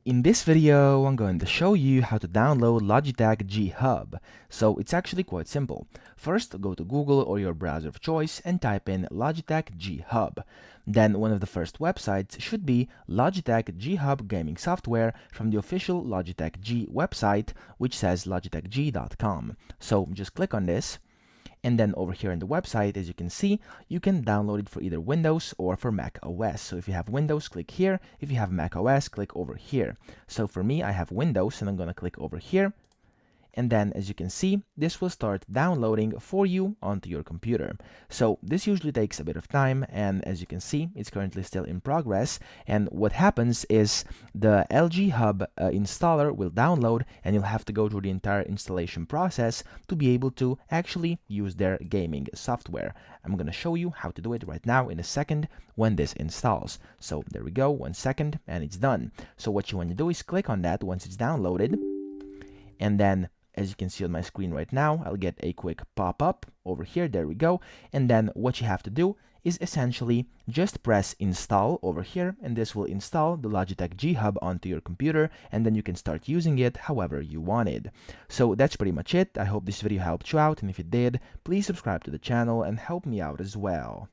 In this video, I'm going to show you how to download Logitech G HUB. So it's actually quite simple. First, go to Google or your browser of choice and type in Logitech G HUB. Then one of the first websites should be Logitech G HUB gaming software from the official Logitech G website, which says logitechg.com. So just click on this. And then over here on the website, as you can see, you can download it for either Windows or for Mac OS. So if you have Windows, click here. If you have Mac OS, click over here. So for me, I have Windows, and I'm going to click over here. And then, as you can see, this will start downloading for you onto your computer. So this usually takes a bit of time, and as you can see, it's currently still in progress. And what happens is the LG Hub installer will download, and you'll have to go through the entire installation process to be able to actually use their gaming software. I'm going to show you how to do it right now in a second when this installs. So there we go, 1 second, and it's done. So what you want to do is click on that once it's downloaded, and then as you can see on my screen right now, I'll get a quick pop-up over here. There we go. And then what you have to do is essentially just press install over here, and this will install the Logitech G HUB onto your computer, and then you can start using it however you wanted. So that's pretty much it. I hope this video helped you out, and if it did, please subscribe to the channel and help me out as well.